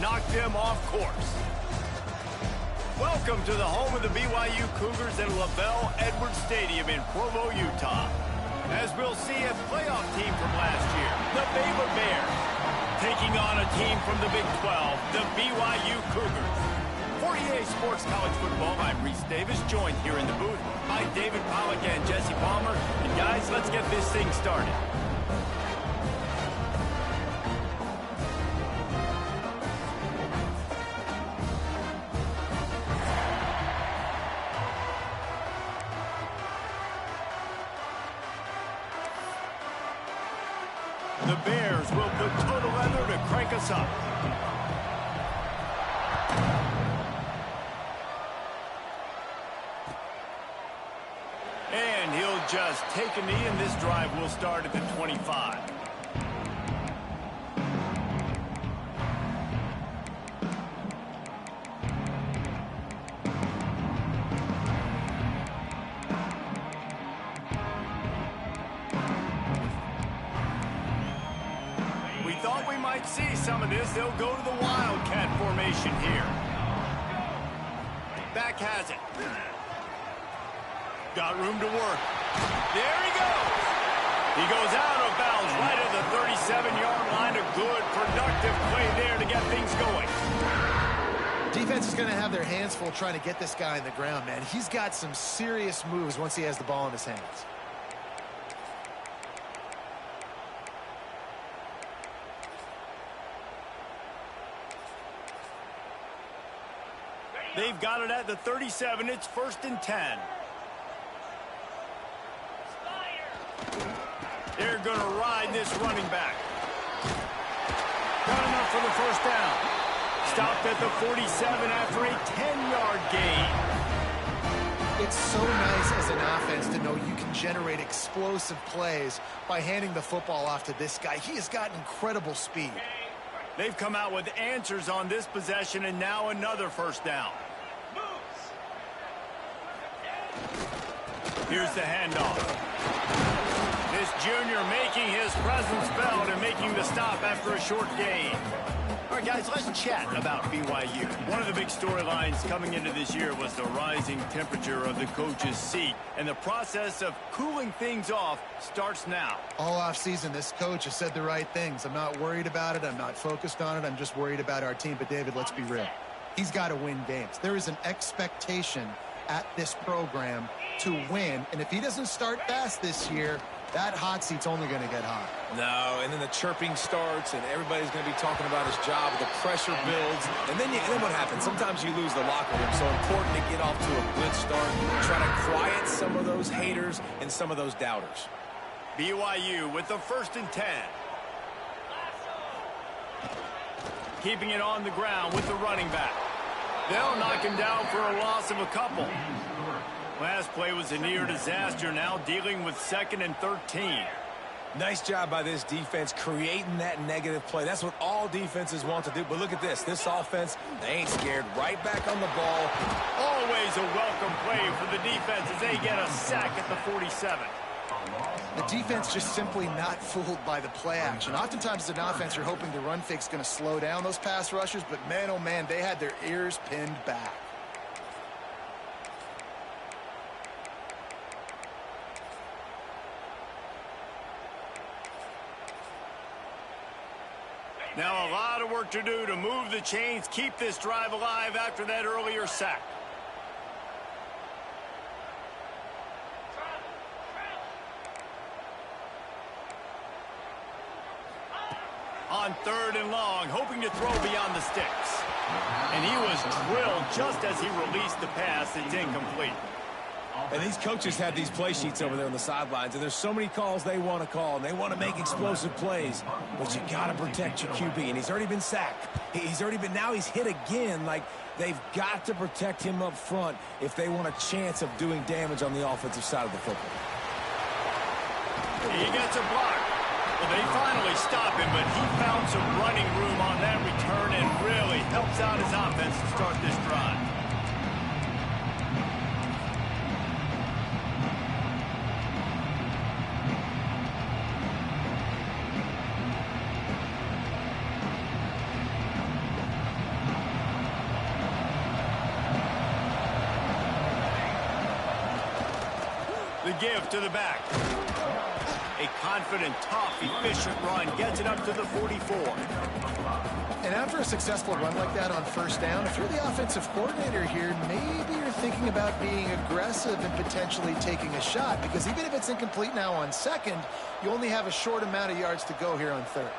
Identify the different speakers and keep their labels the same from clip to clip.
Speaker 1: knock them off course. Welcome to the home of the BYU Cougars at LaBelle Edwards Stadium in Provo, Utah. As we'll see a playoff team from last year, the Baylor Bears, taking on a team from the Big 12, the BYU Cougars. For EA Sports College Football, I'm Reese Davis, joined here in the booth by David Pollack and Jesse Palmer. And guys, let's get this thing started. The Bears will put total leather to crank us up. And he'll just take a knee, and this drive will start at the 25. See some of this. They'll go to the Wildcat formation here. Back has it. Got room to work. There he goes. He goes out of bounds right at the 37-yard line. A good, productive play there to get things going.
Speaker 2: Defense is going to have their hands full trying to get this guy on the ground, man. He's got some serious moves once he has the ball in his hands.
Speaker 1: They've got it at the 37. It's 1st and 10. They're going to ride this running back. Got enough for the first down. Stopped at the 47 after a 10-yard gain.
Speaker 2: It's so nice as an offense to know you can generate explosive plays by handing the football off to this guy. He has got incredible speed.
Speaker 1: They've come out with answers on this possession, and now another first down. Here's the handoff. This junior making his presence felt and making the stop after a short gain. All right, guys, let's chat about BYU. One of the big storylines coming into this year was the rising temperature of the coach's seat, and the process of cooling things off starts now.
Speaker 2: All offseason, this coach has said the right things. I'm not worried about it. I'm not focused on it. I'm just worried about our team. But, David, let's be real. He's got to win games. There is an expectation at this program to win, and if he doesn't start fast this year, that hot seat's only going to get hot.
Speaker 3: No, and then the chirping starts, and everybody's going to be talking about his job. The pressure builds, and then what happens? Sometimes you lose the locker room. So important to get off to a good start, try to quiet some of those haters and some of those doubters.
Speaker 1: BYU with the 1st and 10. Keeping it on the ground with the running back. They'll knock him down for a loss of a couple. Last play was a near disaster, now dealing with 2nd and 13.
Speaker 3: Nice job by this defense creating that negative play. That's what all defenses want to do. But look at this. This offense, they ain't scared. Right back on the ball.
Speaker 1: Always a welcome play for the defense as they get a sack at the 47.
Speaker 2: The defense just simply not fooled by the play action. Oftentimes as an offense, you're hoping the run fake's going to slow down those pass rushers, but man, oh man, they had their ears pinned back.
Speaker 1: Now a lot of work to do to move the chains, keep this drive alive after that earlier sack. On 3rd and long, hoping to throw beyond the sticks. And he was drilled just as he released the pass. It's incomplete.
Speaker 3: And these coaches have these play sheets over there on the sidelines, and there's so many calls they want to call, and they want to make explosive plays. But you got to protect your QB, and he's already been sacked. Now he's hit again. Like, they've got to protect him up front if they want a chance of doing damage on the offensive side of the football.
Speaker 1: He gets a block. Well, they finally stop him, but he found some running room on that return and really helps out his offense to start this drive. give to the back. A confident, tough, efficient run gets it up to the 44.
Speaker 2: And after a successful run like that on first down, if you're the offensive coordinator here, maybe you're thinking about being aggressive and potentially taking a shot, because even if it's incomplete now on second, you only have a short amount of yards to go here on third.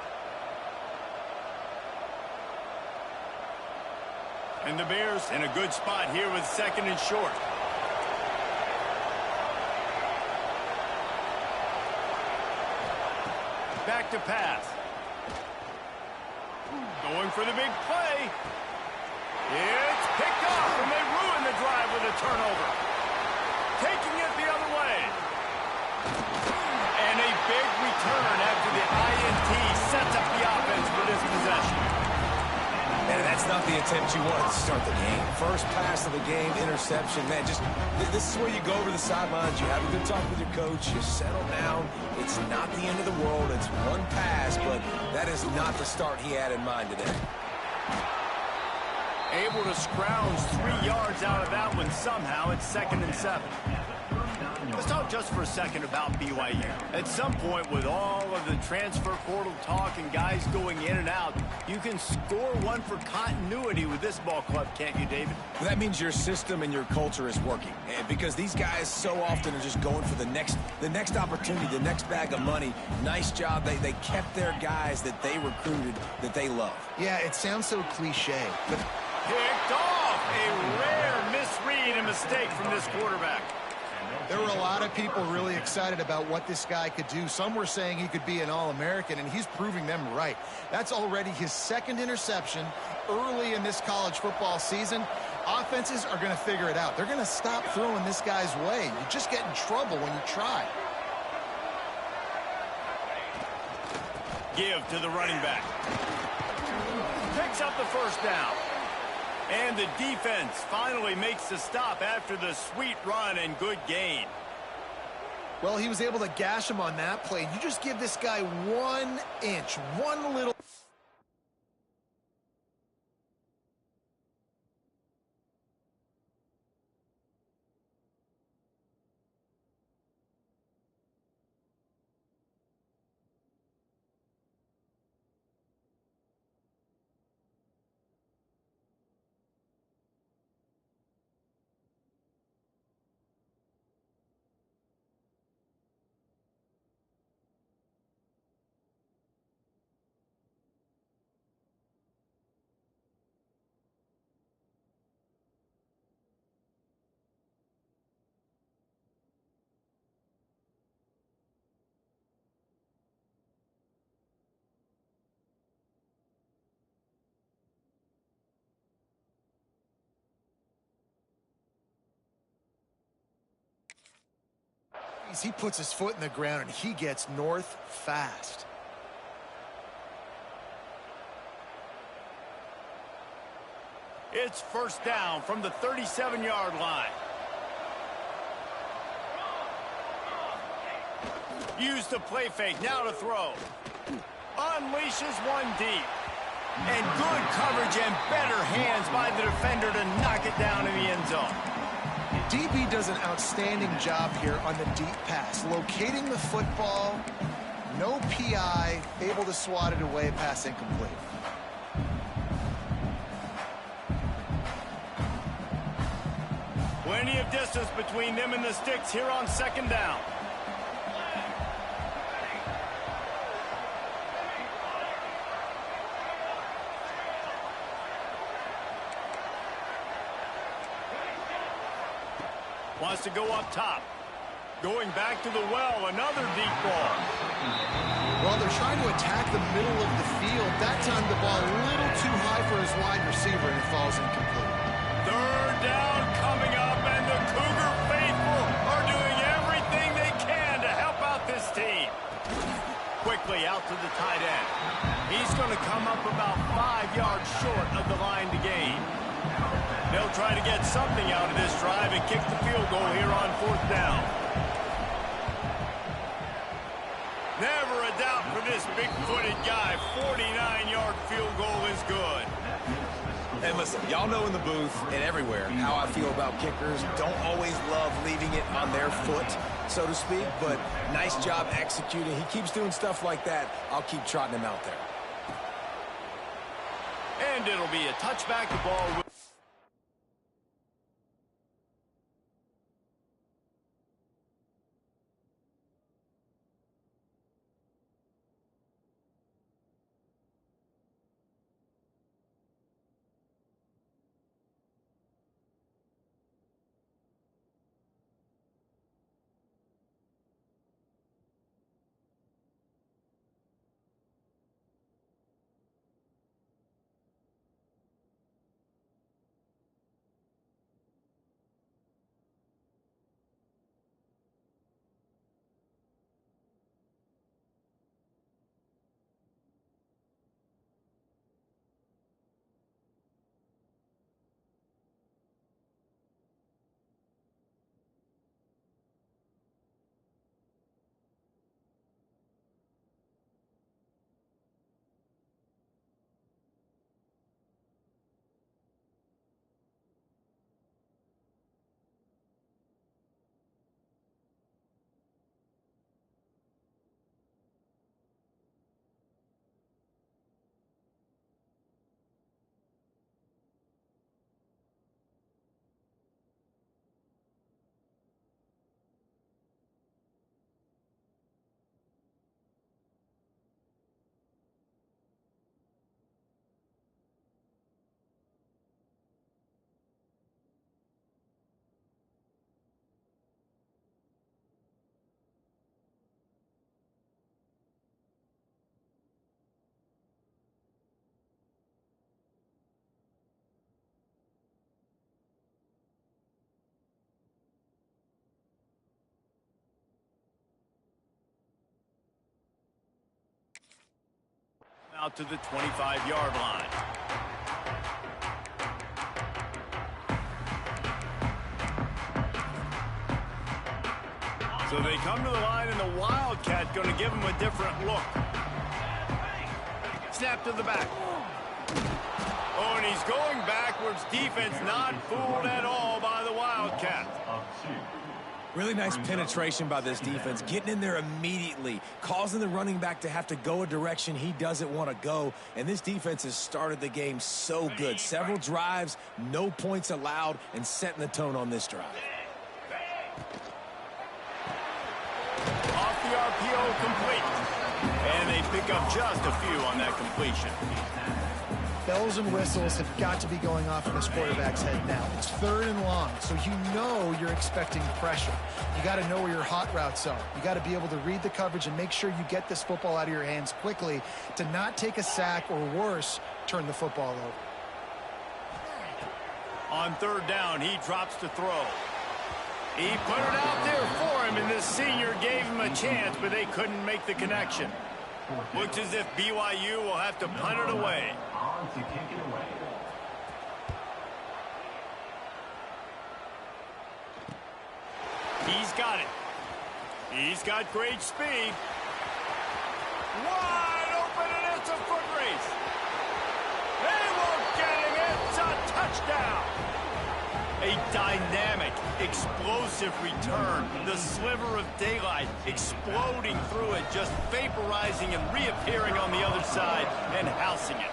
Speaker 1: And the Bears in a good spot here with second and short. Back to pass. Going for the big play. It's picked off, and they ruin the drive with a turnover. Taking it the other way. And a big return after the INT sets up the offense for this possession.
Speaker 3: And that's not the attempt you wanted to start the game. First pass of the game, interception. Man, just this is where you go over the sidelines. You have a good talk with your coach. You settle down. It's not the end of the world. It's one pass, but that is not the start he had in mind today.
Speaker 1: Able to scrounge 3 yards out of that one somehow. It's 2nd and 7. Let's talk just for a second about BYU. At some point, with all of the transfer portal talk and guys going in and out, you can score one for continuity with this ball club, can't you, David?
Speaker 3: That means your system and your culture is working. And because these guys so often are just going for the next opportunity, the next bag of money. Nice job. They kept their guys that they recruited, that they love.
Speaker 2: Yeah, it sounds so cliche, but
Speaker 1: Picked off. A rare misread and mistake from this quarterback.
Speaker 2: there were a lot of people really excited about what this guy could do. Some were saying he could be an All-American, and he's proving them right. That's already his 2nd interception early in this college football season. Offenses are going to figure it out. They're going to stop throwing this guy's way. You just get in trouble when you try.
Speaker 1: Give to the running back. Picks up the first down. And the defense finally makes the stop after the sweet run and good gain.
Speaker 2: Well, he was able to gash him on that play. You just give this guy 1 inch, one little... He puts his foot in the ground and he gets north fast.
Speaker 1: It's first down from the 37-yard line. Use the play fake, now to throw. Unleashes one deep. And good coverage and better hands by the defender to knock it down in the end zone.
Speaker 2: DB does an outstanding job here on the deep pass, locating the football, no PI, able to swat it away, pass incomplete.
Speaker 1: Plenty of distance between them and the sticks here on 2nd down. Wants to go up top. Going back to the well, another deep ball.
Speaker 2: Well, they're trying to attack the middle of the field. That time the ball a little too high for his wide receiver, and it falls incomplete.
Speaker 1: 3rd down coming up, and the Cougar faithful are doing everything they can to help out this team. Quickly out to the tight end. He's going to come up about 5 yards short of the line to gain. They'll try to get something out of this drive and kick the field goal here on 4th down. Never a doubt for this big-footed guy. 49-yard field goal is good.
Speaker 3: And listen, y'all know in the booth and everywhere how I feel about kickers. Don't always love leaving it on their foot. so to speak, but nice job executing. He keeps doing stuff like that. I'll keep trotting him out there.
Speaker 1: And it'll be a touchback. The ball will... out to the 25-yard line. So they come to the line, and the Wildcat going to give them a different look. Snap to the back. Oh, and he's going backwards. Defense not fooled at all by the Wildcat.
Speaker 3: Really nice penetration by this defense, getting in there immediately, causing the running back to have to go a direction he doesn't want to go. And this defense has started the game so good. Several drives, no points allowed, and setting the tone on this drive.
Speaker 1: Off the RPO, complete. And they pick up just a few on that completion.
Speaker 2: Bells and whistles have got to be going off in this quarterback's head now. It's 3rd and long, so you know you're expecting pressure. You got to know where your hot routes are. You got to be able to read the coverage and make sure you get this football out of your hands quickly to not take a sack or worse, turn the football over.
Speaker 1: On 3rd down, he drops to throw. He put it out there for him, and this senior gave him a chance, but they couldn't make the connection. Looks as if BYU will have to punt it away.
Speaker 4: To kick it away.
Speaker 1: He's got it. He's got great speed. Wide open, and it's a foot race. They won't get him. It's a touchdown. A dynamic, explosive return. The sliver of daylight exploding through it, just vaporizing and reappearing on the other side and housing it.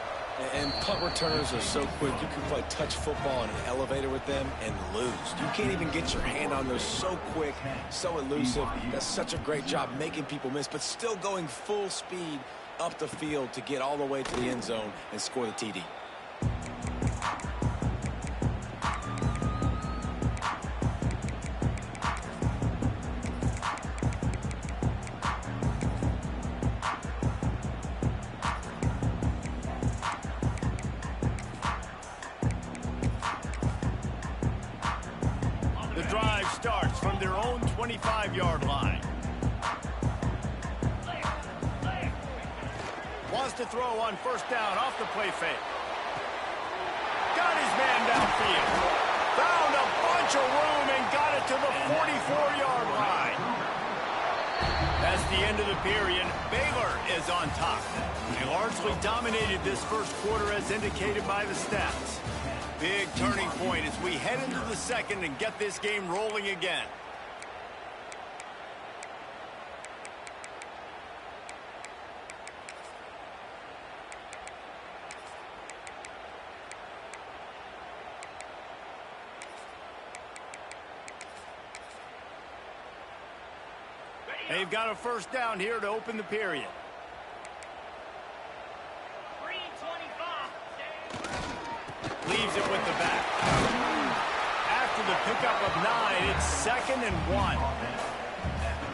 Speaker 3: And punt returners are so quick. You can play touch football in an elevator with them and lose. You can't even get your hand on those. So quick, so elusive. Does such a great job making people miss, but still going full speed up the field to get all the way to the end zone and score the TD.
Speaker 1: Starts from their own 25-yard line. Wants to throw on 1st down off the play fake. Got his man downfield. Found a bunch of room and got it to the 44-yard line. That's the end of the period. Baylor is on top. They largely dominated this first quarter as indicated by the stats. Big turning point as we head into the second and get this game rolling again. They've got a first down here to open the period. Leaves it with the back. After the pickup of 9, it's 2nd and 1.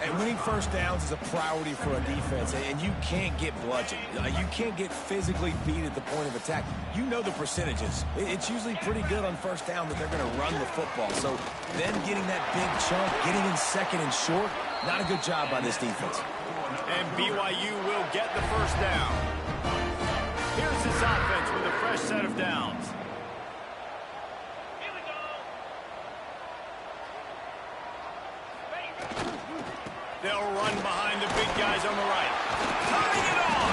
Speaker 3: And winning first downs is a priority for a defense, and you can't get bludgeoned. You can't get physically beat at the point of attack. You know the percentages. It's usually pretty good on first down that they're going to run the football. So then getting that big chunk, getting in 2nd and short, not a good job by this defense.
Speaker 1: And BYU will get the first down. Here's his offense with a fresh set of downs. They'll run behind the big guys on the right. Turning it on.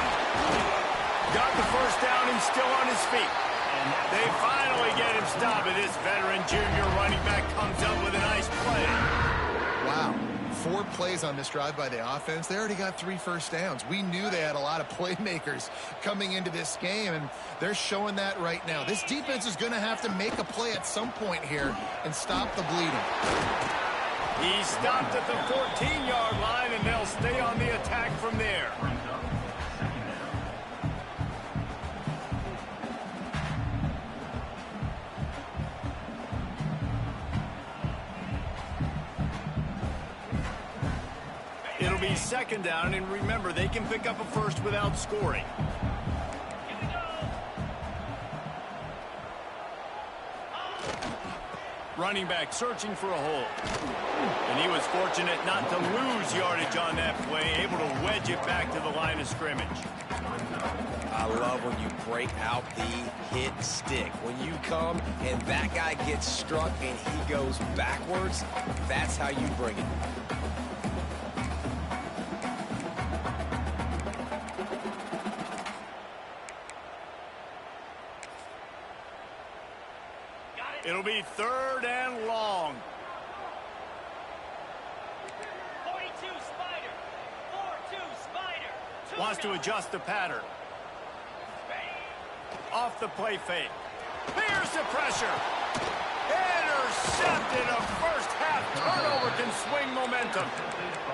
Speaker 1: Got the first down and still on his feet. And they finally get him stopped. This veteran junior running back comes up with a nice play.
Speaker 2: Wow. 4 plays on this drive by the offense. They already got 3 first downs. We knew they had a lot of playmakers coming into this game, and they're showing that right now. This defense is going to have to make a play at some point here and stop the bleeding.
Speaker 1: He stopped at the 14-yard line, and they'll stay on the attack from there. It'll be 2nd down, and remember, they can pick up a first without scoring. Running back searching for a hole. And he was fortunate not to lose yardage on that play, able to wedge it back to the line of scrimmage.
Speaker 3: I love when you break out the hit stick. When you come and that guy gets struck and he goes backwards, that's how you bring it.
Speaker 1: It'll be 3rd and long.
Speaker 4: 42 Spider. 4-2 Spider.
Speaker 1: Wants to adjust the pattern. Off the play fake. Here's the pressure. Intercepted. A first half turnover can swing momentum.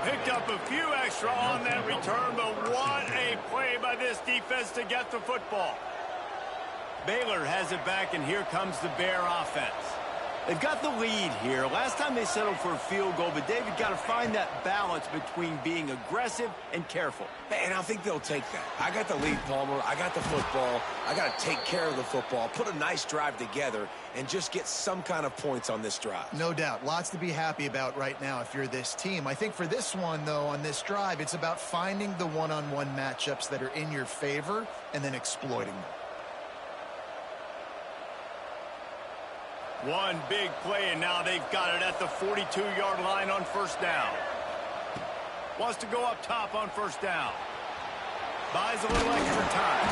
Speaker 1: Picked up a few extra on that return, but what a play by this defense to get the football. Baylor has it back, and here comes the Bear offense. They've got the lead here. Last time they settled for a field goal, but David got to find that balance between being aggressive and careful.
Speaker 3: And I think they'll take that. I got the lead, Palmer. I got the football. I got to take care of the football, put a nice drive together, and just get some kind of points on this drive.
Speaker 2: No doubt. Lots to be happy about right now if you're this team. I think for this one, though, on this drive, it's about finding the one-on-one matchups that are in your favor and then exploiting them.
Speaker 1: One big play, and now they've got it at the 42-yard line on first down. Wants to go up top on first down. Buys a little extra time.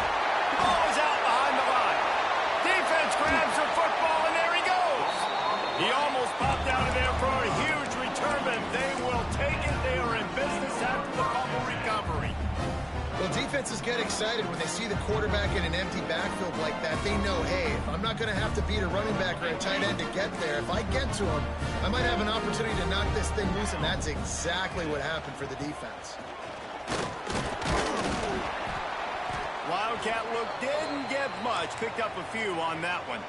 Speaker 1: Ball is out behind the line. Defense grabs the football, and there he goes. He almost popped out of there for a huge return, but they will take it. They are in business after the fumble recovery.
Speaker 2: Well, defenses get excited when they see the quarterback in an empty backfield like that. They know, hey, if I'm not going to have to beat a running back or a tight end to get there, if I get to him, I might have an opportunity to knock this thing loose, and that's exactly what happened for the defense.
Speaker 1: Wildcat look didn't get much. Picked up a few on that one.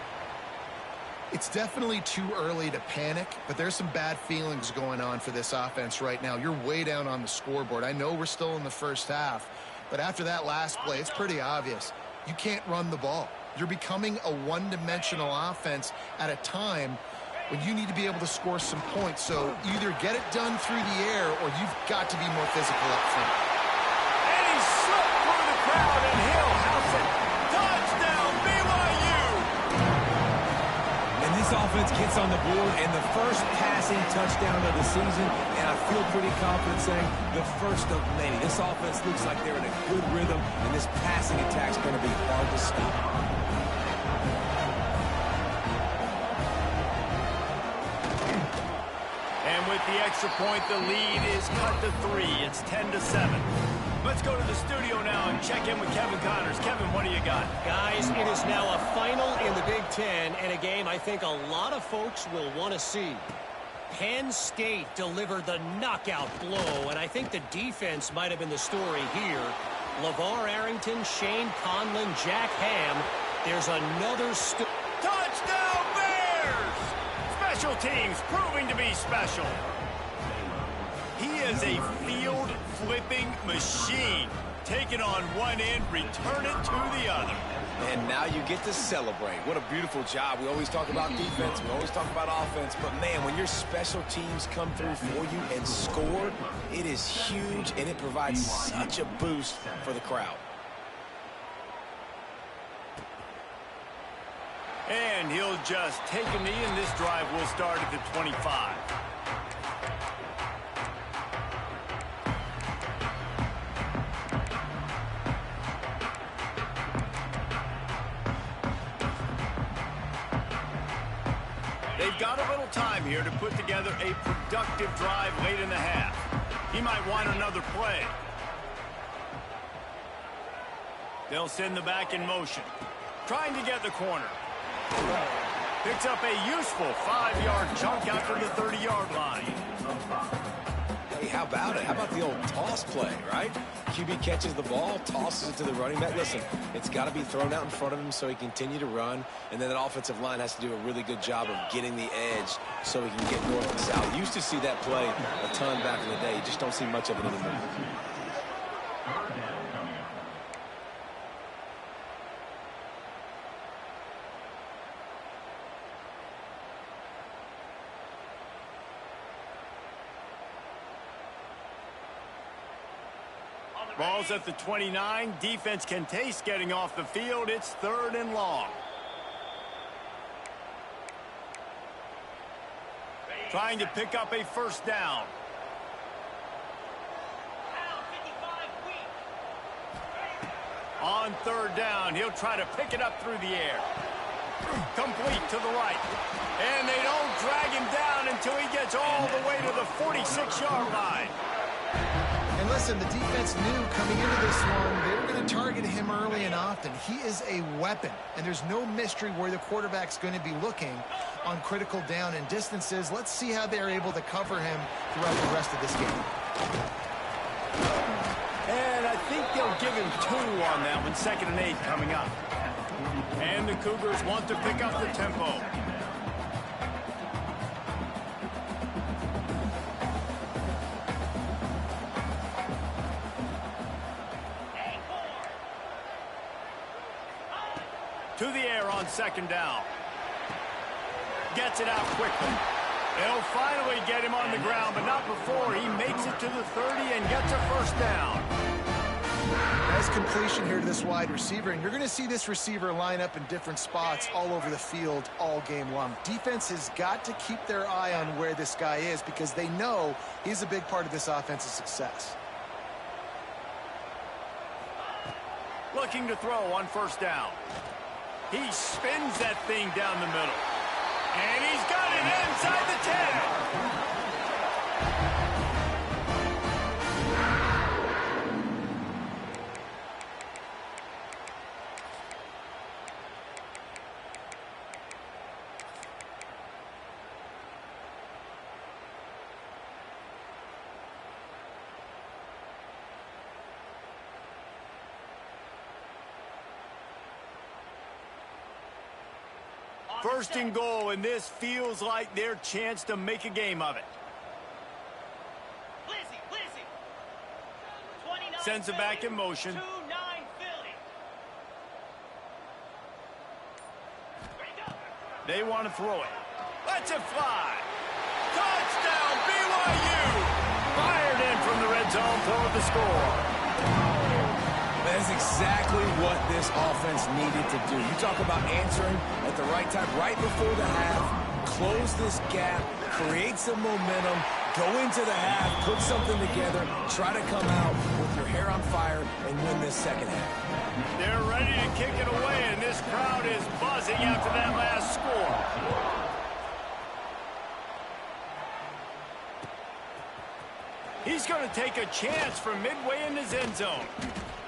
Speaker 2: It's definitely too early to panic, but there's some bad feelings going on for this offense right now. You're way down on the scoreboard. I know we're still in the first half, but after that last play, it's pretty obvious. You can't run the ball. You're becoming a one-dimensional offense at a time when you need to be able to score some points. So either get it done through the air or you've got to be more physical up front.
Speaker 1: And he slipped through the crowd, and he'll house it. Touchdown, BYU!
Speaker 3: And this offense gets on the board, and the first passing touchdown of the season, and I feel pretty confident saying the first of many. This offense looks like they're in a good rhythm, and this passing attack's going to be hard to stop.
Speaker 1: And with the extra point, the lead is cut to 3. It's 10-7. Let's go to the studio now and check in with Kevin Connors. Kevin, what do you got?
Speaker 5: Guys, it is now a final in the Big Ten and a game I think a lot of folks will want to see. Penn State delivered the knockout blow, and I think the defense might have been the story here. LeVar Arrington, Shane Conlon, Jack Ham. There's another
Speaker 1: touchdown Bears! Special teams proving to be special. He is a field-flipping machine. Take it on one end, return it to the other.
Speaker 3: And now you get to celebrate. What a beautiful job. We always talk about defense. We always talk about offense. But, man, when your special teams come through for you and score, it is huge, and it provides such a boost for the crowd.
Speaker 1: And he'll just take a knee, and this drive will start at the 25. They've got a little time here to put together a productive drive late in the half. He might want another play. They'll send the back in motion. Trying to get the corner. Picks up a useful 5-yard chunk out to the 30-yard line.
Speaker 3: Hey, how about it? How about the old toss play, right? QB catches the ball, tosses it to the running back. Listen, it's got to be thrown out in front of him so he can continue to run, and then that offensive line has to do a really good job of getting the edge so he can get north and south. Used to see that play a ton back in the day. You just don't see much of it anymore.
Speaker 1: Ball's at the 29. Defense can taste getting off the field. It's 3rd and long. Trying to pick up a first down. On 3rd down, he'll try to pick it up through the air. Complete to the right. And they don't drag him down until he gets all the way to the 46-yard line.
Speaker 2: And listen, the defense knew coming into this one, they were going to target him early and often. He is a weapon, and there's no mystery where the quarterback's going to be looking on critical down and distances. Let's see how they're able to cover him throughout the rest of this game.
Speaker 1: And I think they'll give him 2 on that one, 2nd and 8 coming up. And the Cougars want to pick up the tempo. To the air on 2nd down. Gets it out quickly. They'll finally get him on the ground, but not before he makes it to the 30 and gets a first down.
Speaker 2: Nice completion here to this wide receiver, and you're going to see this receiver line up in different spots all over the field all game long. Defense has got to keep their eye on where this guy is because they know he's a big part of this offense's success.
Speaker 1: Looking to throw on 1st down. He spins that thing down the middle. And he's got it inside the 10. First and goal, and this feels like their chance to make a game of it. Sends it back in motion. They want to throw it. Lets it fly. Touchdown, BYU! Fired in from the red zone for the score.
Speaker 3: That's exactly what this offense needed to do. You talk about answering at the right time, right before the half, close this gap, create some momentum, go into the half, put something together, try to come out with your hair on fire and win this 2nd half.
Speaker 1: They're ready to kick it away, and this crowd is buzzing after that last score. He's going to take a chance from midway in his end zone.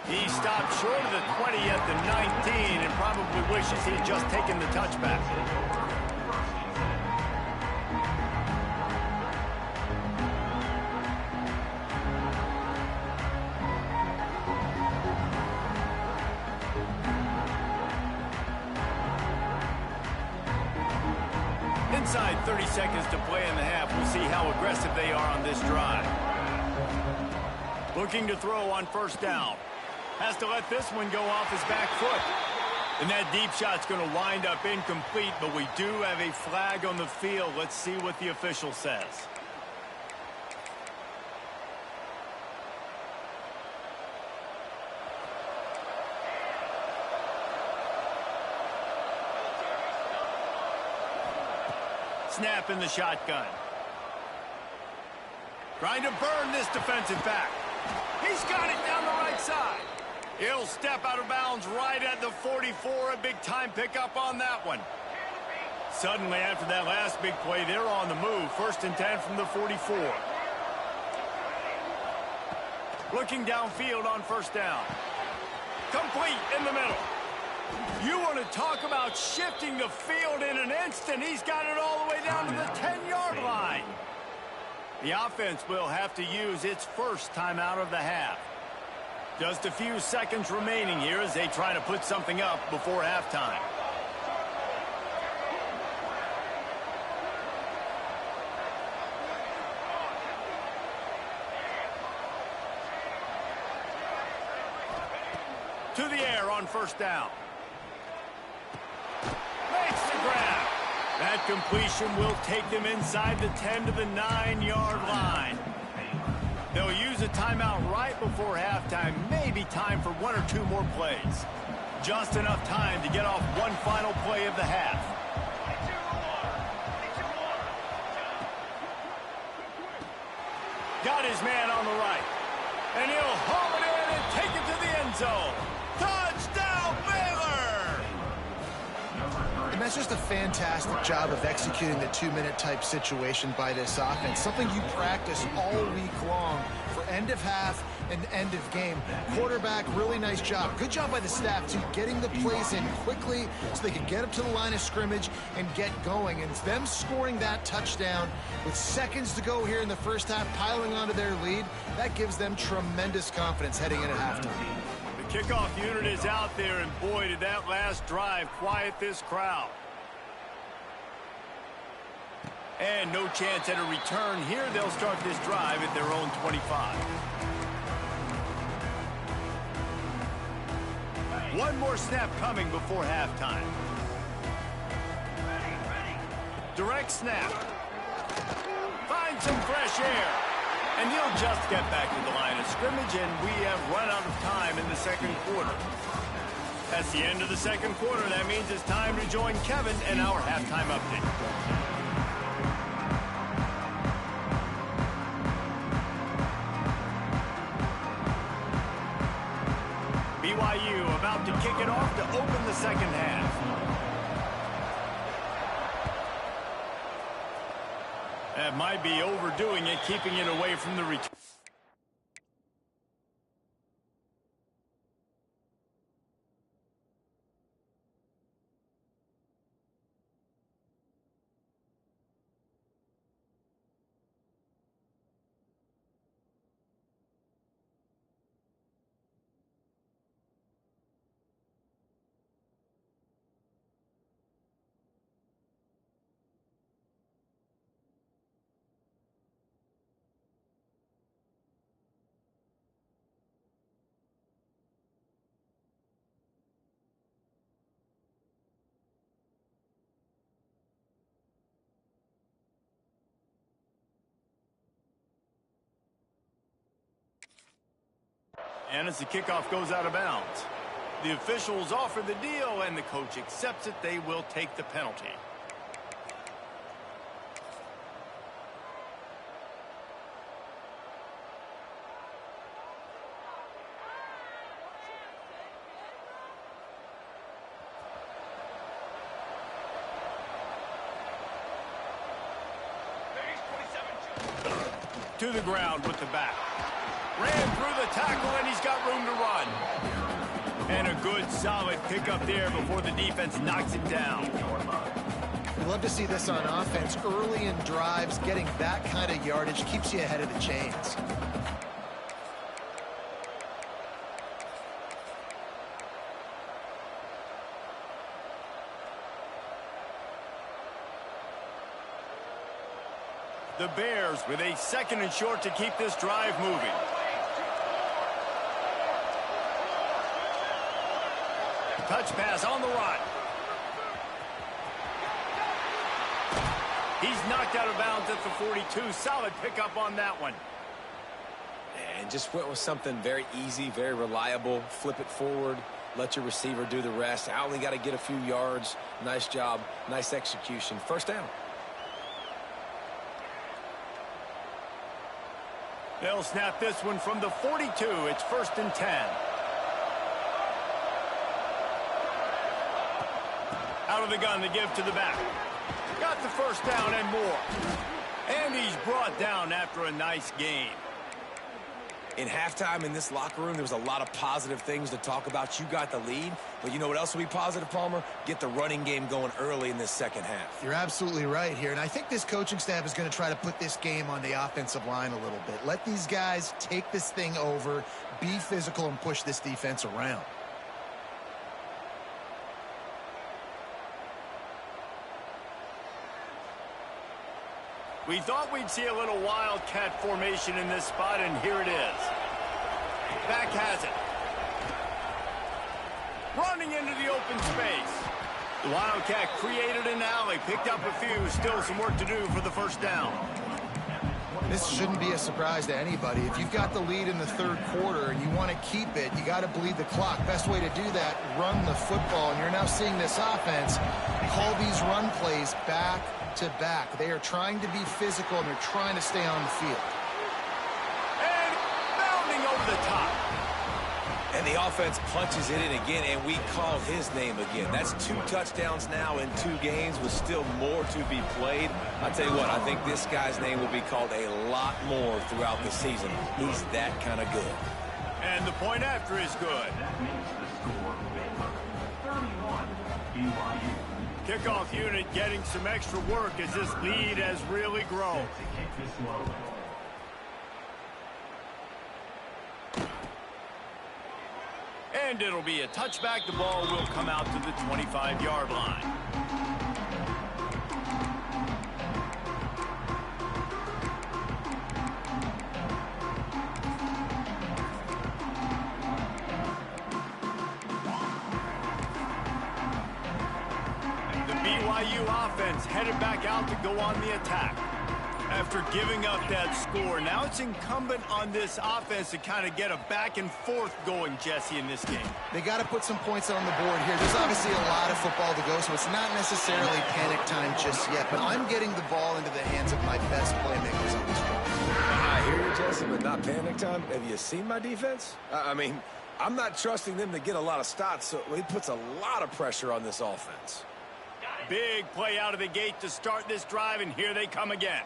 Speaker 1: He stopped short of the 20 at the 19 and probably wishes he'd just taken the touchback. Inside 30 seconds to play in the half. We'll see how aggressive they are on this drive. Looking to throw on first down. Has to let this one go off his back foot. And that deep shot's going to wind up incomplete, but we do have a flag on the field. Let's see what the official says. Snap in the shotgun. Trying to burn this defensive back. He's got it down the right side. He'll step out of bounds right at the 44. A big-time pickup on that one. Suddenly, after that last big play, they're on the move. 1st and 10 from the 44. Looking downfield on first down. Complete in the middle. You want to talk about shifting the field in an instant. He's got it all the way down to the 10-yard line. The offense will have to use its first timeout of the half. Just a few seconds remaining here as they try to put something up before halftime. To the air on first down. Makes the grab. That completion will take them inside the 10 to the 9-yard line. They'll use a timeout right before halftime. Maybe time for 1 or 2 more plays. Just enough time to get off one final play of the half. Got his man on the right. And he'll haul it in and take it to the end zone. Touchdown, Baylor!
Speaker 2: And that's just a fantastic job of executing the 2-minute type situation by this offense. Something you practice all week long for end of half and end of game. Quarterback, really nice job. Good job by the staff, too, getting the plays in quickly so they can get up to the line of scrimmage and get going. And them scoring that touchdown with seconds to go here in the first half, piling onto their lead, that gives them tremendous confidence heading into halftime.
Speaker 1: The kickoff unit is out there, and boy, did that last drive quiet this crowd. And no chance at a return here. They'll start this drive at their own 25. One more snap coming before halftime. Direct snap. Find some fresh air. And he'll just get back to the line of scrimmage, and we have run out of time in the second quarter. That's the end of the second quarter. That means it's time to join Kevin and our halftime update. BYU about to kick it off to open the second half. That might be overdoing it, keeping it away from the return. And as the kickoff goes out of bounds, the officials offer the deal, and the coach accepts it. They will take the penalty. To the ground with the back. Ran through the tackle, and he's got room to run. And a good, solid pickup there before the defense knocks him down.
Speaker 2: We love to see this on offense. Early in drives, getting that kind of yardage keeps you ahead of the chains.
Speaker 1: The Bears with a 2nd and short to keep this drive moving. Touch pass on the run. He's knocked out of bounds at the 42. Solid pickup on that one.
Speaker 3: And just went with something very easy, very reliable. Flip it forward. Let your receiver do the rest. I only got to get a few yards. Nice job. Nice execution. First down.
Speaker 1: They'll snap this one from the 42. It's 1st and 10. Out of the gun to give to the back. Got the first down and more. And he's brought down after a nice gain.
Speaker 3: In halftime in this locker room, there was a lot of positive things to talk about. You got the lead, but you know what else will be positive, Palmer? Get the running game going early in this second half.
Speaker 2: You're absolutely right here, and I think this coaching staff is going to try to put this game on the offensive line a little bit. Let these guys take this thing over, be physical, and push this defense around.
Speaker 1: We thought we'd see a little wildcat formation in this spot, and here it is. Back has it. Running into the open space. The wildcat created an alley, picked up a few, still some work to do for the first down.
Speaker 2: This shouldn't be a surprise to anybody. If you've got the lead in the 3rd quarter and you want to keep it, you got to bleed the clock. Best way to do that, run the football. And you're now seeing this offense call these run plays back to back. They are trying to be physical, and they're trying to stay on the field.
Speaker 1: And bounding over the top.
Speaker 3: And the offense punches it in again, and we call his name again. That's 2 touchdowns now in 2 games with still more to be played. I'll tell you what, I think this guy's name will be called a lot more throughout the season. He's that kind of good.
Speaker 1: And the point after is good. Kickoff unit getting some extra work as this lead has really grown. And it'll be a touchback. The ball will come out to the 25-yard line. The BYU offense headed back out to go on the attack. After giving up that score, now it's incumbent on this offense to kind of get a back and forth going, Jesse, in this game.
Speaker 2: They got to put some points on the board here. There's obviously a lot of football to go, so it's not necessarily panic time just yet. But I'm getting the ball into the hands of my best playmakers on this drive.
Speaker 3: I hear you, Jesse, but not panic time. Have you seen my defense? I mean, I'm not trusting them to get a lot of stops, so it puts a lot of pressure on this offense.
Speaker 1: Big play out of the gate to start this drive, and here they come again.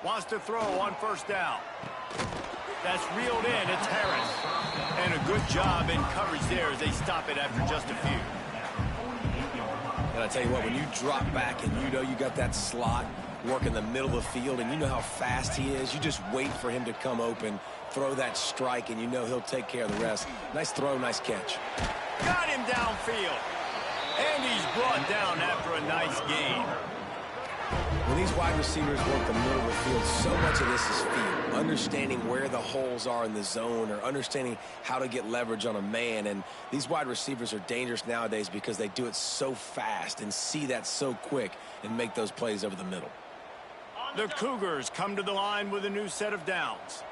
Speaker 1: Wants to throw on first down. That's reeled in. It's Harris. And a good job in coverage there as they stop it after just a few.
Speaker 3: And I tell you what, when you drop back and you know you got that slot work in the middle of the field and you know how fast he is, you just wait for him to come open, throw that strike, and you know he'll take care of the rest. Nice throw, nice catch.
Speaker 1: Got him downfield. And he's brought down after a nice gain.
Speaker 3: When these wide receivers work the middle of the field, so much of this is feel. Understanding where the holes are in the zone or understanding how to get leverage on a man. And these wide receivers are dangerous nowadays because they do it so fast and see that so quick and make those plays over the middle.
Speaker 1: The Cougars come to the line with a new set of downs.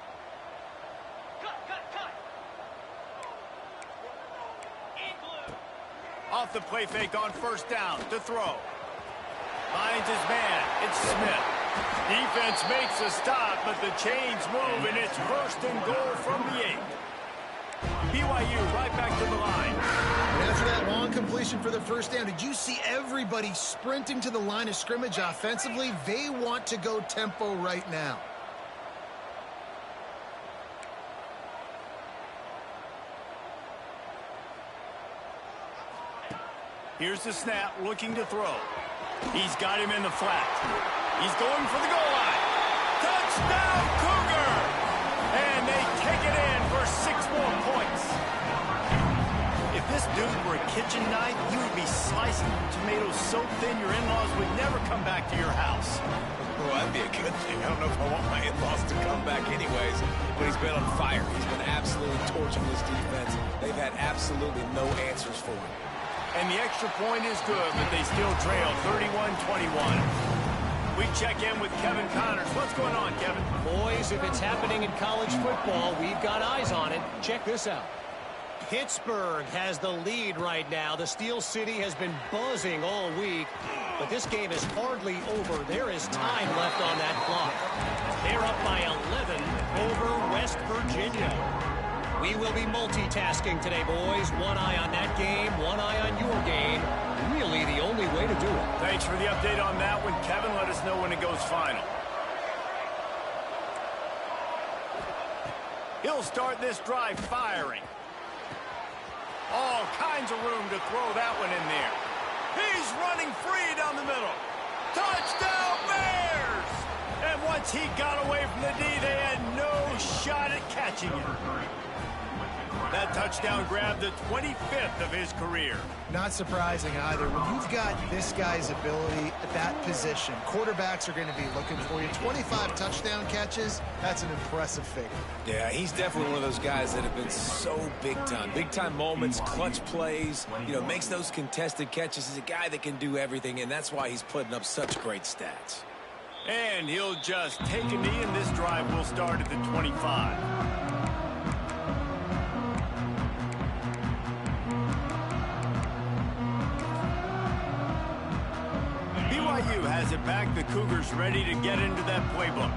Speaker 1: Off the play fake on first down to throw. Finds his man. It's Smith. Defense makes a stop, but the chains move, and it's 1st and goal from the 8. BYU right back to the line.
Speaker 2: And after that long completion for the first down, did you see everybody sprinting to the line of scrimmage offensively? They want to go tempo right now.
Speaker 1: Here's the snap, looking to throw. He's got him in the flat. He's going for the goal line. Touchdown, Cougar! And they take it in for 6 more points. If this dude were a kitchen knife, you would be slicing tomatoes so thin your in-laws would never come back to your house.
Speaker 3: Well, that'd be a good thing. I don't know if I want my in-laws to come back anyways, but he's been on fire. He's been absolutely torching this defense. They've had absolutely no answers for him.
Speaker 1: And the extra point is good, but they still trail 31-21. We check in with Kevin Connors. What's going on, Kevin?
Speaker 5: Boys, if it's happening in college football, we've got eyes on it. Check this out. Pittsburgh has the lead right now. The Steel City has been buzzing all week, but this game is hardly over. There is time left on that clock. They're up by 11 over West Virginia. We will be multitasking today, boys. One eye on that game, one eye on your game. Really the only way to do it.
Speaker 1: Thanks for the update on that one, Kevin. Let us know when it goes final. He'll start this drive firing. All kinds of room to throw that one in there. He's running free down the middle. Touchdown, Bears! And once he got away from the D, they had no shot at catching him. That touchdown grabbed the 25th of his career.
Speaker 2: Not surprising either. When you've got this guy's ability at that position, quarterbacks are going to be looking for you. 25 touchdown catches, that's an impressive figure.
Speaker 3: Yeah, he's definitely one of those guys that have been so big time. Big time moments, clutch plays, makes those contested catches. He's a guy that can do everything, and that's why he's putting up such great stats.
Speaker 1: And he'll just take a knee, and this drive will start at the 25. BYU has it back. The Cougars ready to get into that playbook.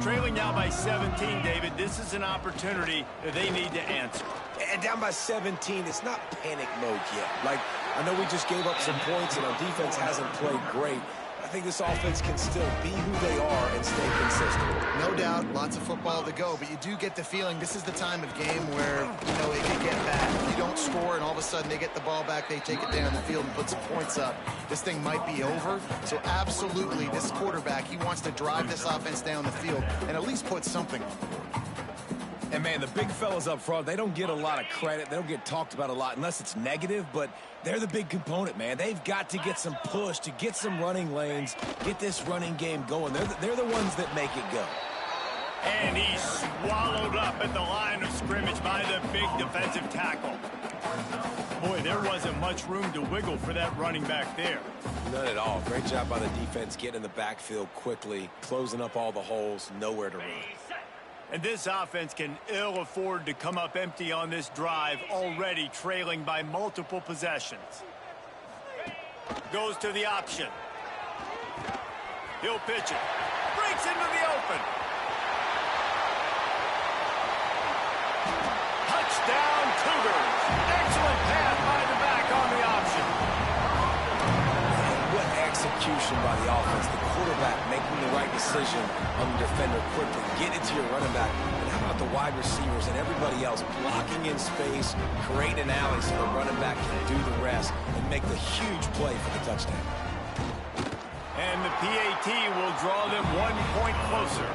Speaker 1: Trailing now by 17, David. This is an opportunity that they need to answer.
Speaker 3: And down by 17, it's not panic mode yet. I know we just gave up some points and our defense hasn't played great. I think this offense can still be who they are and stay consistent.
Speaker 2: No doubt, lots of football to go, but you do get the feeling this is the time of game where, it can get bad. If you don't score and all of a sudden they get the ball back, they take it down the field and put some points up, this thing might be over. So absolutely, this quarterback, he wants to drive this offense down the field and at least put something on.
Speaker 3: And, man, the big fellas up front, they don't get a lot of credit. They don't get talked about a lot unless it's negative, but they're the big component, man. They've got to get some push, to get some running lanes, get this running game going. They're the ones that make it go.
Speaker 1: And he's swallowed up at the line of scrimmage by the big defensive tackle. Boy, there wasn't much room to wiggle for that running back there.
Speaker 3: None at all. Great job by the defense getting in the backfield quickly, closing up all the holes, nowhere to run.
Speaker 1: And this offense can ill afford to come up empty on this drive, already trailing by multiple possessions. Goes to the option. He'll pitch it. Breaks into the open. Touchdown, Cougars. Excellent pass by the back on the option.
Speaker 3: What execution by the offense. The quarterback making the right decision on the defender quickly. Get it to your running back. And how about the wide receivers and everybody else blocking in space, creating alleys so the running back can do the rest and make the huge play for the touchdown.
Speaker 1: And the PAT will draw them 1 point closer.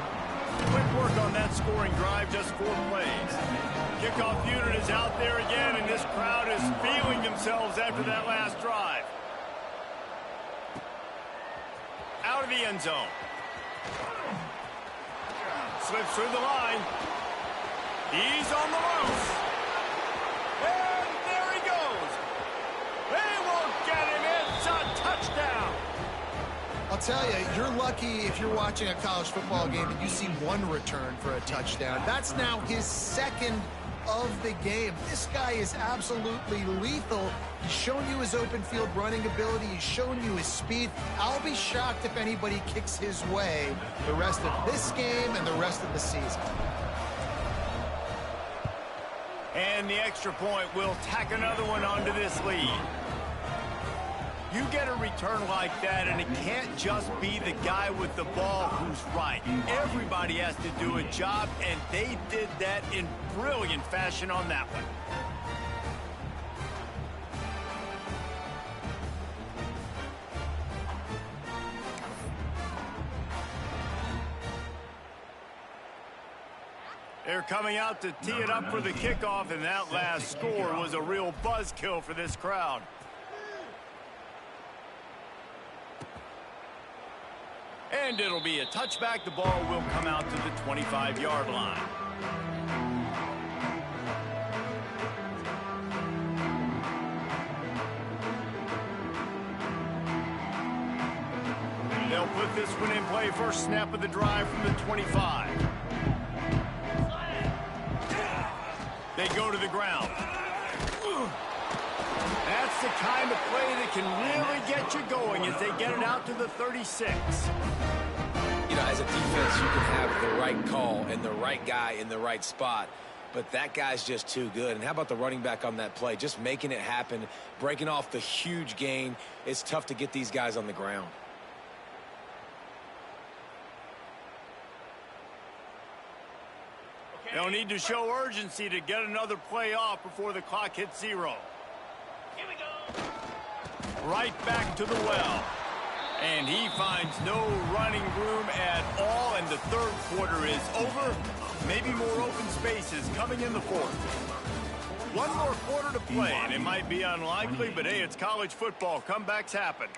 Speaker 1: Quick work on that scoring drive, just 4 plays. Kickoff unit is out there again, and this crowd is feeling themselves after that last drive. Out of the end zone. Slips through the line. He's on the loose. And there he goes. They won't get him. It's a touchdown.
Speaker 2: I'll tell you, you're lucky if you're watching a college football game and you see one return for a touchdown. That's now his second of the game. This guy is absolutely lethal. He's shown you his open field running ability. He's shown you his speed. I'll be shocked if anybody kicks his way the rest of this game and the rest of the season.
Speaker 1: And the extra point will tack another one onto this lead. You get a return like that, and it can't just be the guy with the ball who's right. Everybody has to do a job, and they did that in brilliant fashion on that one. They're coming out to tee it up for the kickoff, and that last score was a real buzzkill for this crowd. And it'll be a touchback. The ball will come out to the 25-yard line. They'll put this one in play. First snap of the drive from the 25. They go to the ground. That's the kind of play that can really get you going as they get it out to the 36.
Speaker 3: You know, as a defense, you can have the right call and the right guy in the right spot, but that guy's just too good. And how about the running back on that play? Just making it happen, breaking off the huge gain. It's tough to get these guys on the ground.
Speaker 1: They'll need to show urgency to get another play off before the clock hits 0.
Speaker 4: Here we go.
Speaker 1: Right back to the well. And he finds no running room at all, and the third quarter is over. Maybe more open spaces coming in the fourth. One more quarter to play, and it might be unlikely, but hey, it's college football. Comebacks happen.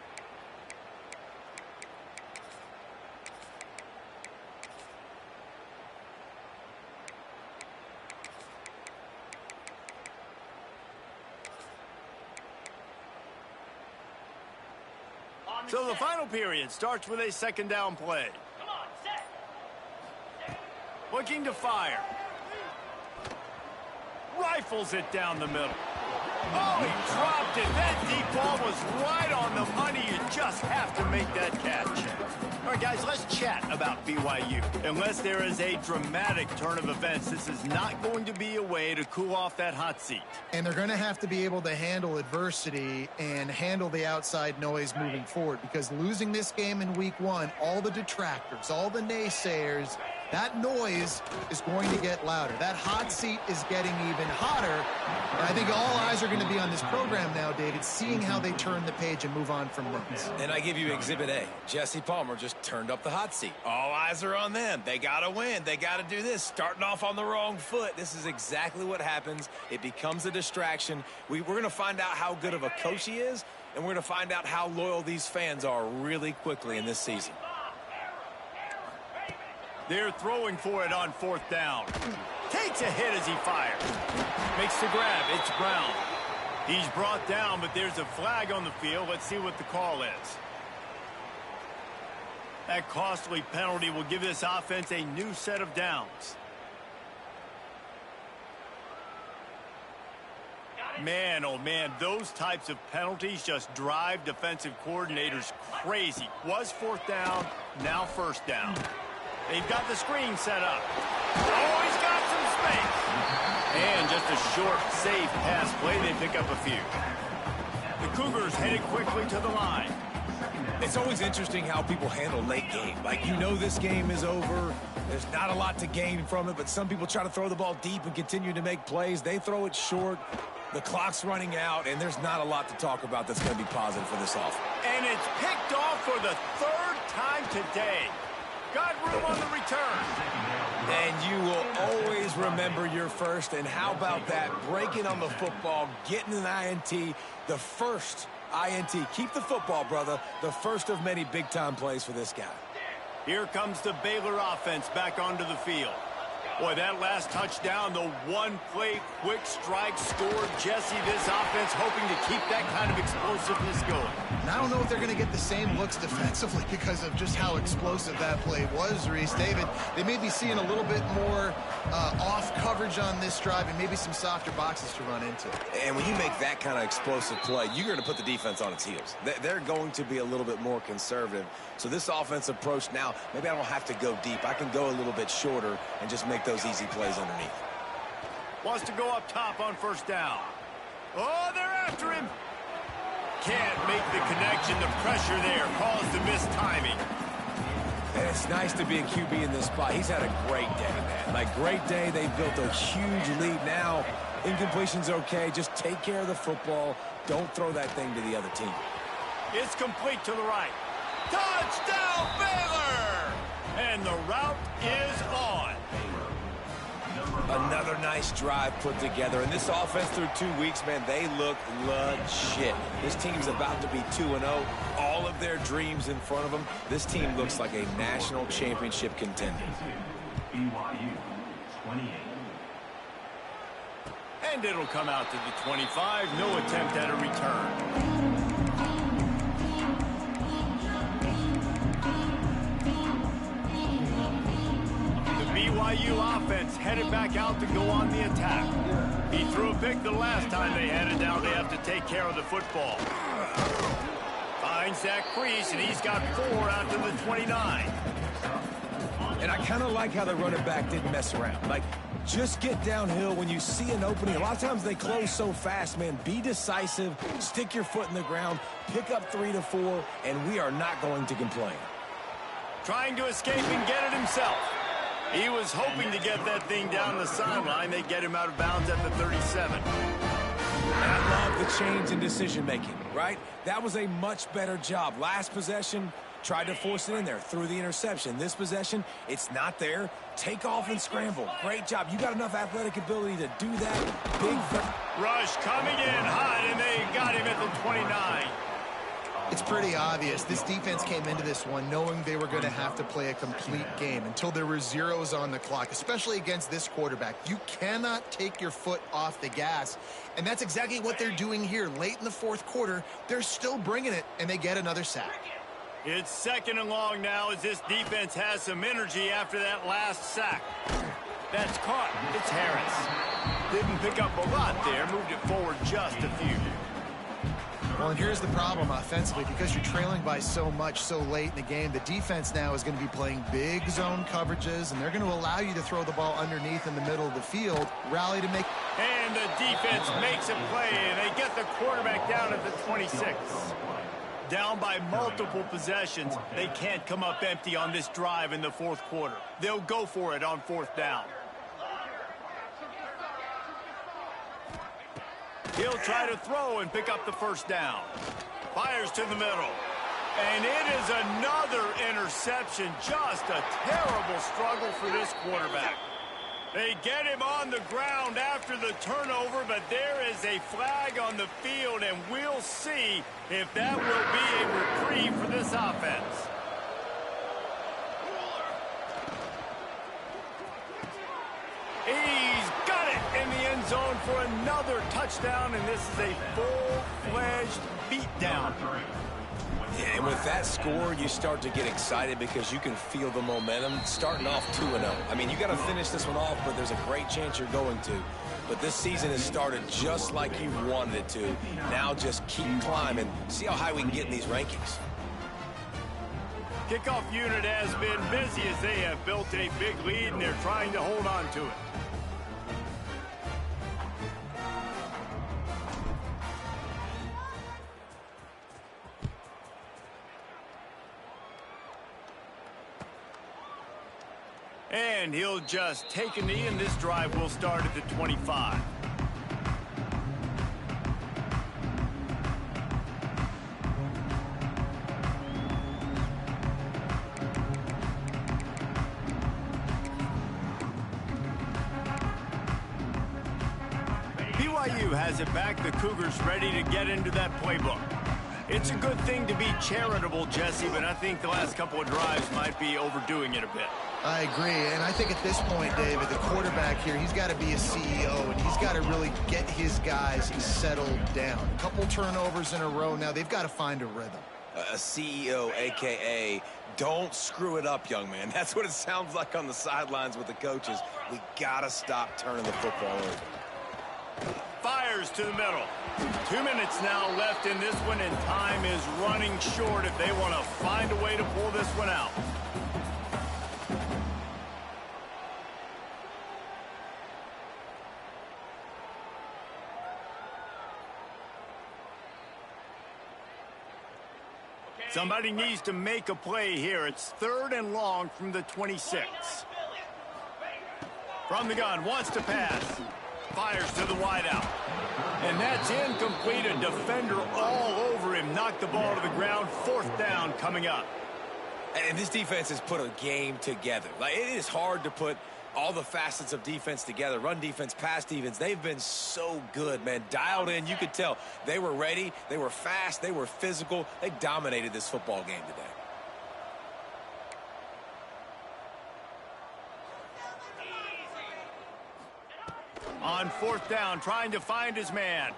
Speaker 1: So the final period starts with a second down play.
Speaker 4: Come on, set.
Speaker 1: Looking to fire. Rifles it down the middle. Oh, he dropped it. That deep ball was right on the money. You just have to make that catch. All right, guys, let's chat about BYU. Unless there is a dramatic turn of events, this is not going to be a way to cool off that hot seat.
Speaker 2: And they're going to have to be able to handle adversity and handle the outside noise moving forward, because losing this game in week 1, all the detractors, all the naysayers, that noise is going to get louder. That hot seat is getting even hotter. And I think all eyes are going to be on this program now, David, seeing how they turn the page and move on from this.
Speaker 3: And I give you Exhibit A. Jesse Palmer just turned up the hot seat. All eyes are on them. They got to win. They got to do this. Starting off on the wrong foot. This is exactly what happens. It becomes a distraction. We're going to find out how good of a coach he is, and we're going to find out how loyal these fans are really quickly in this season.
Speaker 1: They're throwing for it on fourth down. Takes a hit as he fires. Makes the grab. It's Brown. He's brought down, but there's a flag on the field. Let's see what the call is. That costly penalty will give this offense a new set of downs. Man, oh man, those types of penalties just drive defensive coordinators crazy. Was fourth down, now first down. They've got the screen set up. Oh, he's got some space. And just a short, safe pass play. They pick up a few. The Cougars headed quickly to the line.
Speaker 3: It's always interesting how people handle late game. Like, you know this game is over. There's not a lot to gain from it, but some people try to throw the ball deep and continue to make plays. They throw it short. The clock's running out, and there's not a lot to talk about that's going to be positive for this offense.
Speaker 1: And it's picked off for the third time today. Got room on the return.
Speaker 3: And you will always remember your first. And how about that? Breaking on the football, getting an INT, the first INT. Keep the football, brother. The first of many big-time plays for this guy.
Speaker 1: Here comes the Baylor offense back onto the field. Boy, that last touchdown, the one-play quick strike scored. Jesse, this offense hoping to keep that kind of explosiveness going.
Speaker 2: And I don't know if they're going to get the same looks defensively because of just how explosive that play was, Reese. David, they may be seeing a little bit more off coverage on this drive and maybe some softer boxes to run into.
Speaker 3: And when you make that kind of explosive play, you're going to put the defense on its heels. They're going to be a little bit more conservative. So this offense approach now, maybe I don't have to go deep. I can go a little bit shorter and just make those easy plays underneath.
Speaker 1: Wants to go up top on first down. Oh, they're after him. Can't make the connection. The pressure there caused the missed timing.
Speaker 3: And it's nice to be a QB in this spot. He's had a great day, man. Like, great day. They built a huge lead. Now, incompletion's okay. Just take care of the football. Don't throw that thing to the other team.
Speaker 1: It's complete to the right. Touchdown, Baylor! And the route is on.
Speaker 3: Another nice drive put together. And this offense through 2 weeks, man, they look legit. This team's about to be 2-0. All of their dreams in front of them. This team looks like a national championship contender.
Speaker 1: BYU 28. And it'll come out to the 25. No attempt at a return. BYU offense headed back out to go on the attack. He threw a pick the last time they had it down. They have to take care of the football. Finds that crease, and he's got 4 out to the 29.
Speaker 3: And I kind of like how the running back didn't mess around. Like, just get downhill when you see an opening. A lot of times they close so fast, man. Be decisive, stick your foot in the ground, pick up 3 to 4, and we are not going to complain.
Speaker 1: Trying to escape and get it himself. He was hoping to get that thing down the sideline. They get him out of bounds at the 37.
Speaker 3: And I love the change in decision-making, right? That was a much better job. Last possession, tried to force it in there, threw the interception. This possession, it's not there. Take off and scramble. Great job. You got enough athletic ability to do that. Big
Speaker 1: rush coming in hot, and they got him at the 29.
Speaker 2: It's pretty obvious. This defense came into this one knowing they were going to have to play a complete game until there were zeros on the clock, especially against this quarterback. You cannot take your foot off the gas, and that's exactly what they're doing here. Late in the fourth quarter, they're still bringing it, and they get another sack.
Speaker 1: It's 2nd and long now as this defense has some energy after that last sack. That's caught. It's Harris. Didn't pick up a lot there, moved it forward just a few.
Speaker 2: Well, and here's the problem offensively. Because you're trailing by so much so late in the game, the defense now is going to be playing big zone coverages, and they're going to allow you to throw the ball underneath in the middle of the field, rally to make...
Speaker 1: And the defense makes a play, and they get the quarterback down at the 26. Down by multiple possessions. They can't come up empty on this drive in the fourth quarter. They'll go for it on 4th down. He'll try to throw and pick up the 1st down. Fires to the middle. And it is another interception. Just a terrible struggle for this quarterback. They get him on the ground after the turnover, but there is a flag on the field, and we'll see if that will be a reprieve for this offense. He's got it in the end zone for another touchdown, and this is a full-fledged beatdown.
Speaker 3: Yeah, and with that score, you start to get excited because you can feel the momentum starting off 2-0. I mean, you got to finish this one off, but there's a great chance you're going to. But this season has started just like you wanted it to. Now just keep climbing. See how high we can get in these rankings.
Speaker 1: Kickoff unit has been busy as they have built a big lead, and they're trying to hold on to it. And he'll just take a knee, and this drive will start at the 25. BYU has it back. The Cougars ready to get into that playbook. It's a good thing to be charitable, Jesse, but I think the last couple of drives might be overdoing it a bit.
Speaker 2: I agree, and I think at this point, David, the quarterback here, he's got to be a CEO, and he's got to really get his guys settled down. A couple turnovers in a row now. They've got to find a rhythm.
Speaker 3: A CEO, a.k.a. don't screw it up, young man. That's what it sounds like on the sidelines with the coaches. We got to stop turning the football over.
Speaker 1: Fires to the middle. 2 minutes now left in this one, and time is running short if they want to find a way to pull this one out. Somebody needs to make a play here. It's 3rd and long from the 26. From the gun, wants to pass. Fires to the wideout. And that's incomplete. A defender all over him. Knocked the ball to the ground. 4th down coming up.
Speaker 3: And this defense has put a game together. Like, it is hard to put All the facets of defense together, run defense, pass defense, they've been so good, man. Dialed in, you could tell. They were ready, they were fast, they were physical. They dominated this football game today.
Speaker 1: On fourth down, trying to find his man.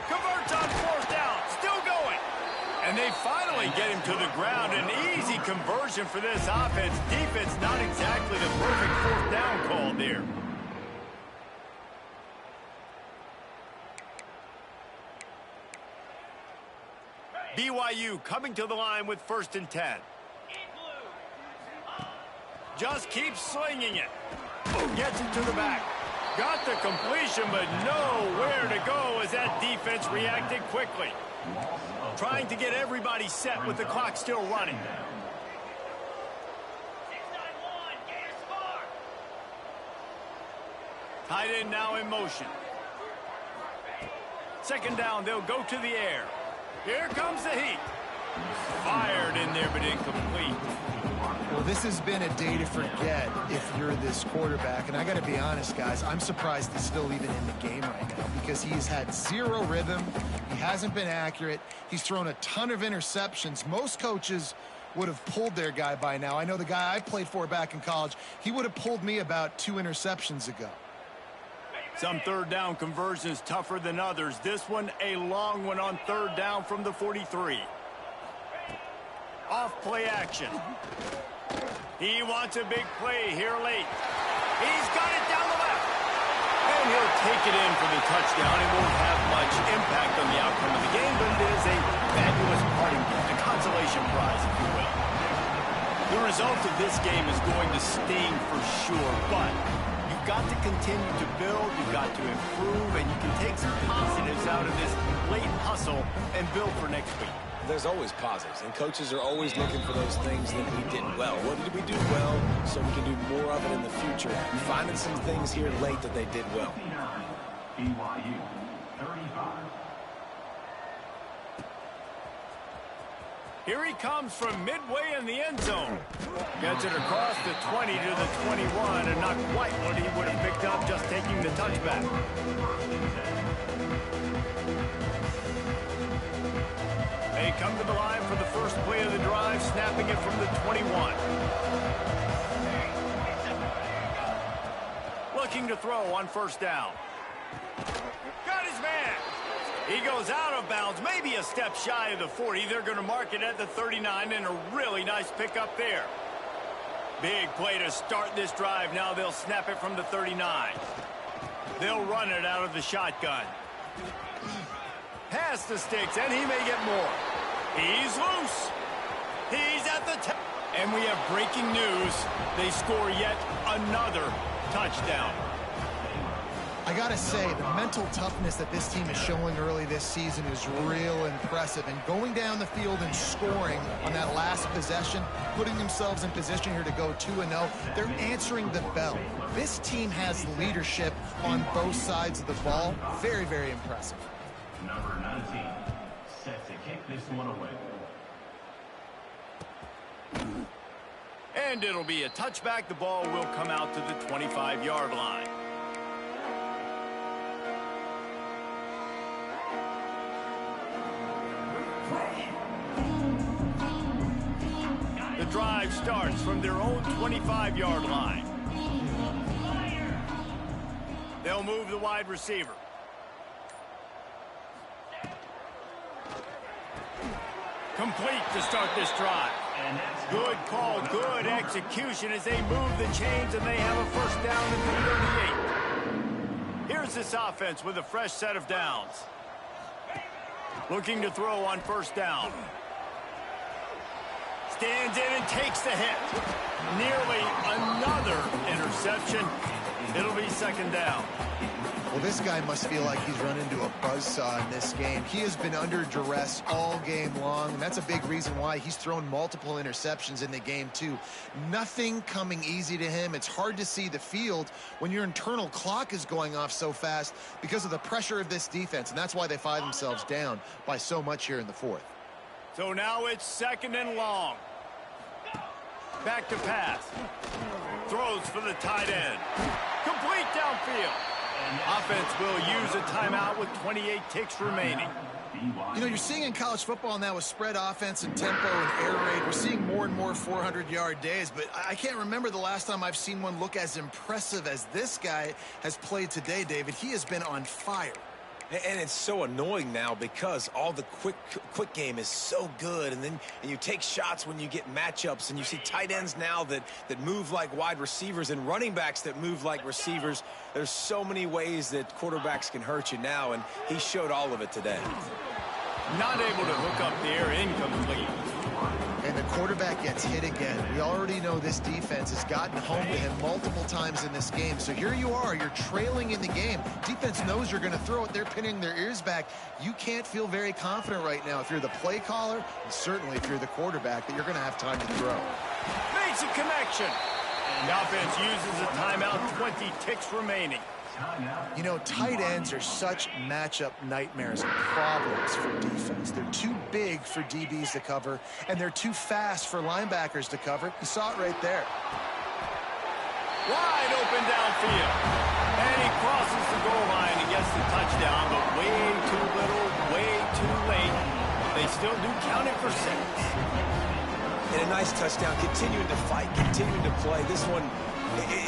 Speaker 1: Converts on fourth down, still going. And they finally get him to the ground. An easy conversion for this offense. Defense not exactly the perfect fourth down call there. BYU coming to the line with 1st and 10. Just keeps slinging it. Gets it to the back. Got the completion, but nowhere to go as that defense reacted quickly. Trying to get everybody set with the clock still running.
Speaker 4: 6-9-1, Gators score.
Speaker 1: Tight end now in motion. 2nd down, they'll go to the air. Here comes the heat. Fired in there, but incomplete.
Speaker 2: Well, this has been a day to forget if you're this quarterback. And I got to be honest, guys, I'm surprised he's still even in the game right now because he's had zero rhythm. He hasn't been accurate. He's thrown a ton of interceptions. Most coaches would have pulled their guy by now. I know the guy I played for back in college, he would have pulled me about 2 interceptions ago.
Speaker 1: Some 3rd down conversions tougher than others. This one a long one on 3rd down from the 43. Off play action. He wants a big play here late. He's got it down the left. And he'll take it in for the touchdown. It won't have much impact on the outcome of the game, but it is a fabulous parting gift, a consolation prize, if you will. The result of this game is going to sting for sure, but you've got to continue to build, you've got to improve, and you can take some positives out of this late hustle and build for next week.
Speaker 3: There's always positives, and coaches are always looking for those things that we did well. What did we do well so we can do more of it in the future? Finding some things here late that they did well.
Speaker 6: BYU 35.
Speaker 1: Here he comes from midway in the end zone. Gets it across the 20 to the 21, and not quite what he would have picked up just taking the touchback. They come to the line for the first play of the drive, snapping it from the 21. Looking to throw on 1st down. Got his man. He goes out of bounds, maybe a step shy of the 40. They're going to mark it at the 39, and a really nice pickup there. Big play to start this drive. Now they'll snap it from the 39. They'll run it out of the shotgun. Pass the sticks, and he may get more. He's loose. He's at the top. And we have breaking news. They score yet another touchdown.
Speaker 2: I got to say, the mental toughness that this team is showing early this season is real impressive. And going down the field and scoring on that last possession, putting themselves in position here to go 2-0, they're answering the bell. This team has leadership on both sides of the ball. Very, very impressive.
Speaker 6: Number 19, set to kick this one away.
Speaker 1: And it'll be a touchback. The ball will come out to the 25-yard line. The drive starts from their own 25-yard line. They'll move the wide receiver. Complete to start this drive. Good call, good execution as they move the chains, and they have a 1st down at the 38. Here's this offense with a fresh set of downs. Looking to throw on 1st down. Stands in and takes the hit. Nearly another interception. It'll be 2nd down.
Speaker 2: Well, this guy must feel like he's run into a buzzsaw in this game. He has been under duress all game long, and that's a big reason why he's thrown multiple interceptions in the game, too. Nothing coming easy to him. It's hard to see the field when your internal clock is going off so fast because of the pressure of this defense, and that's why they find themselves down by so much here in the 4th.
Speaker 1: So now it's 2nd and long. Back to pass. throws for the tight end. Complete downfield. Offense will use a timeout with 28 ticks remaining.
Speaker 2: You know, you're seeing in college football now with spread offense and tempo and air raid, we're seeing more and more 400-yard days, but I can't remember the last time I've seen one look as impressive as this guy has played today, David. He has been on fire.
Speaker 3: And it's so annoying now because all the quick game is so good, and you take shots when you get matchups, and you see tight ends now that move like wide receivers and running backs that move like receivers. There's so many ways that quarterbacks can hurt you now, and he showed all of it today.
Speaker 1: Not able to hook up the air, incomplete.
Speaker 2: And the quarterback gets hit again. We already know this defense has gotten home to him multiple times in this game. So here you are, you're trailing in the game. Defense knows you're going to throw it. They're pinning their ears back. You can't feel very confident right now if you're the play caller, and certainly if you're the quarterback, that you're going to have time to throw.
Speaker 1: Makes a connection. The offense uses a timeout, 20 ticks remaining.
Speaker 2: You know, tight ends are such matchup nightmares and problems for defense. They're too big for DBs to cover, and they're too fast for linebackers to cover. You saw it right there.
Speaker 1: Wide open downfield. And he crosses the goal line and gets the touchdown, but way too little, way too late. They still do count it for 6.
Speaker 3: And a nice touchdown, continuing to fight, continuing to play. This one,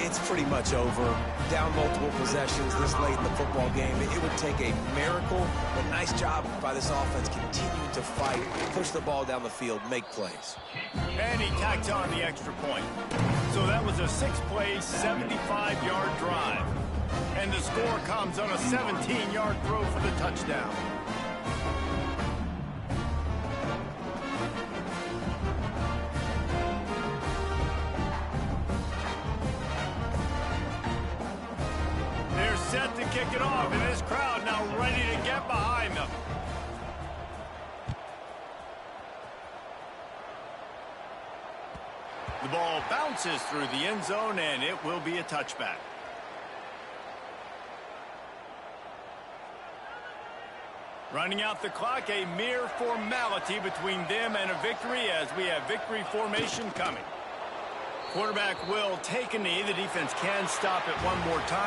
Speaker 3: it's pretty much over. Down multiple possessions this late in the football game. It would take a miracle, but nice job by this offense continuing to fight, push the ball down the field, make plays.
Speaker 1: And he tacks on the extra point. So that was a 6-play, 75-yard drive. And the score comes on a 17-yard throw for the touchdown. Set to kick it off, and this crowd now ready to get behind them. The ball bounces through the end zone, and it will be a touchback. Running out the clock, a mere formality between them and a victory as we have victory formation coming. Quarterback will take a knee. The defense can stop it one more time.